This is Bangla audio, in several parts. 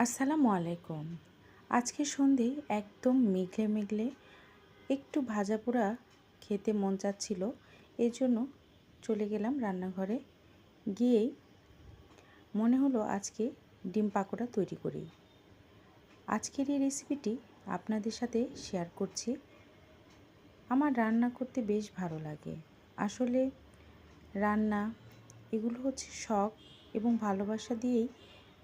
আসসালামু আলাইকুম। আজকে সন্ধে একদম মেঘলে মেঘলে একটু ভাজা পোড়া খেতে মন চাচ্ছিল। এই জন্য চলে গেলাম রান্নাঘরে। গিয়েই মনে হলো আজকে ডিম পাকোড়া তৈরি করি। আজকের এই রেসিপিটি আপনাদের সাথে শেয়ার করছি। আমার রান্না করতে বেশ ভালো লাগে। আসলে রান্না এগুলো হচ্ছে শখ এবং ভালোবাসা দিয়েই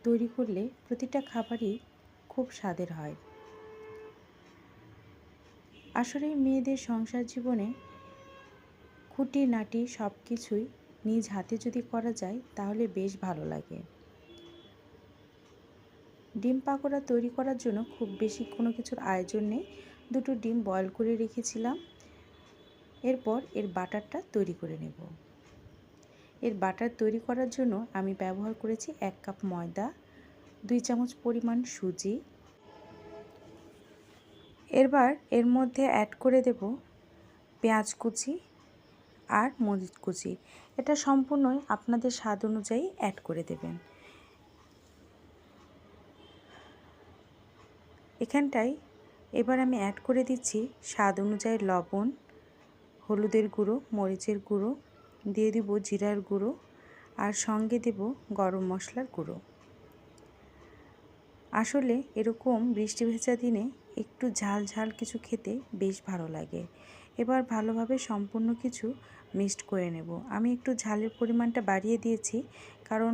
তৈরি করলে প্রতিটা খাবারই খুব স্বাদের হয়। আসলে মেয়েদের সংসার জীবনে খুঁটিনাটি সব কিছুই নিজ হাতে যদি করা যায় তাহলে বেশ ভালো লাগে। ডিম পাকোড়া তৈরি করার জন্য খুব বেশি কোনো কিছুর আয়োজন নেই। দুটো ডিম বয়েল করে রেখেছিলাম। এরপর এর বাটারটা তৈরি করে নেব। এর বাটার তৈরি করার জন্য আমি ব্যবহার করেছি 1 কাপ ময়দা, 2 চামচ পরিমাণ সুজি। এবার এর মধ্যে অ্যাড করে দেব পেঁয়াজ কুচি আর মরিচ কুচি। এটা সম্পূর্ণই আপনাদের স্বাদ অনুযায়ী অ্যাড করে দেবেন। এখানটায় এবার আমি অ্যাড করে দিচ্ছি স্বাদ অনুযায়ী লবণ, হলুদের গুঁড়ো, মরিচের গুঁড়ো, দিয়ে দেব জিরার গুঁড়ো আর সঙ্গে দেব গরম মশলার গুঁড়ো। আসলে এরকম বৃষ্টি ভেজা দিনে একটু ঝাল ঝাল কিছু খেতে বেশ ভালো লাগে। এবার ভালোভাবে সম্পূর্ণ কিছু মিক্সড করে নেব। আমি একটু ঝালের পরিমাণটা বাড়িয়ে দিয়েছি, কারণ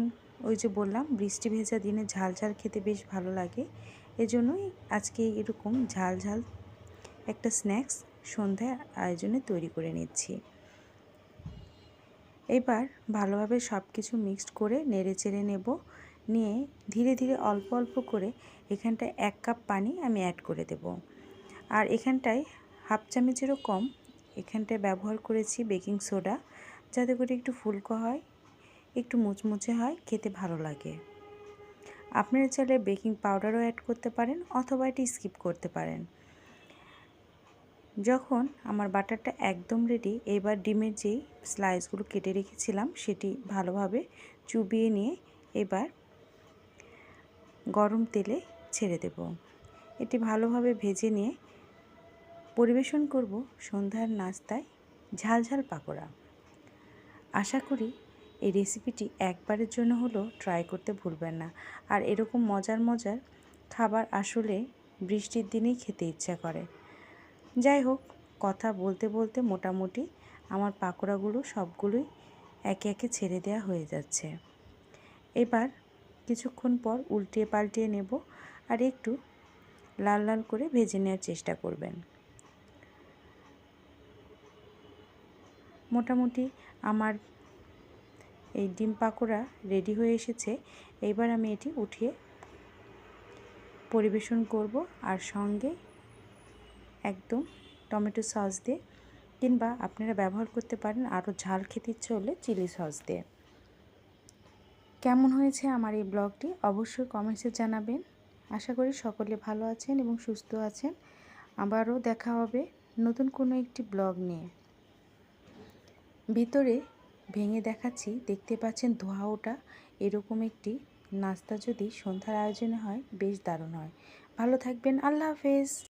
ওই যে বললাম বৃষ্টি ভেজা দিনে ঝাল ঝাল খেতে বেশ ভালো লাগে। এজন্যই আজকে এরকম ঝাল ঝাল একটা স্ন্যাক্স সন্ধ্যায় আয়োজনে তৈরি করে নিচ্ছি। এবার ভালোভাবে সব কিছু মিক্সড করে নেড়ে চেড়ে নেব। নিয়ে ধীরে ধীরে অল্প অল্প করে এখানটায় 1 কাপ পানি আমি অ্যাড করে দেব। আর এখানটায় হাফ চামচেরও কম এখানটায় ব্যবহার করেছি বেকিং সোডা, যাতে করে একটু ফুলকো হয়, একটু মুচমুচে হয়, খেতে ভালো লাগে। আপনারা চাইলে বেকিং পাউডারও অ্যাড করতে পারেন অথবা এটি স্কিপ করতে পারেন। যখন আমার বাটারটা একদম রেডি, এবার ডিমের যেই স্লাইসগুলো কেটে রেখেছিলাম সেটি ভালোভাবে চুবিয়ে নিয়ে এবার গরম তেলে ছেড়ে দেব। এটি ভালোভাবে ভেজে নিয়ে পরিবেশন করব সন্ধ্যার নাস্তায় ঝাল ঝাল পাকোড়া। আশা করি এই রেসিপিটি একবারের জন্য হলেও ট্রাই করতে ভুলবেন না। আর এরকম মজার মজার খাবার আসলে বৃষ্টির দিনেই খেতে ইচ্ছা করে। যাই হোক, কথা বলতে বলতে মোটামুটি আমার পাকোড়াগুলো সবগুলোই একে একে ছেড়ে দেওয়া হয়ে যাচ্ছে। এবার কিছুক্ষণ পর উল্টিয়ে পাল্টিয়ে নেব আর একটু লাল লাল করে ভেজে নেওয়ার চেষ্টা করবেন। মোটামুটি আমার এই ডিম পাকোড়া রেডি হয়ে এসেছে। এবার আমি এটি উঠিয়ে পরিবেশন করব আর সঙ্গে একদম টমেটো সস দিয়ে, কিংবা আপনারা ব্যবহার করতে পারেন আরও ঝাল খেতে ইচ্ছে হলে চিলি সস দিয়ে। কেমন হয়েছে আমার এই ব্লগটি অবশ্যই কমেন্টসে জানাবেন। আশা করি সকলে ভালো আছেন এবং সুস্থ আছেন। আবারও দেখা হবে নতুন কোনো একটি ব্লগ নিয়ে। ভিতরে ভেঙে দেখাচ্ছি, দেখতে পাচ্ছেন ধোঁয়া ওঠা। এরকম একটি নাস্তা যদি সন্ধ্যার আয়োজনে হয় বেশ দারুণ হয়। ভালো থাকবেন। আল্লাহ হাফেজ।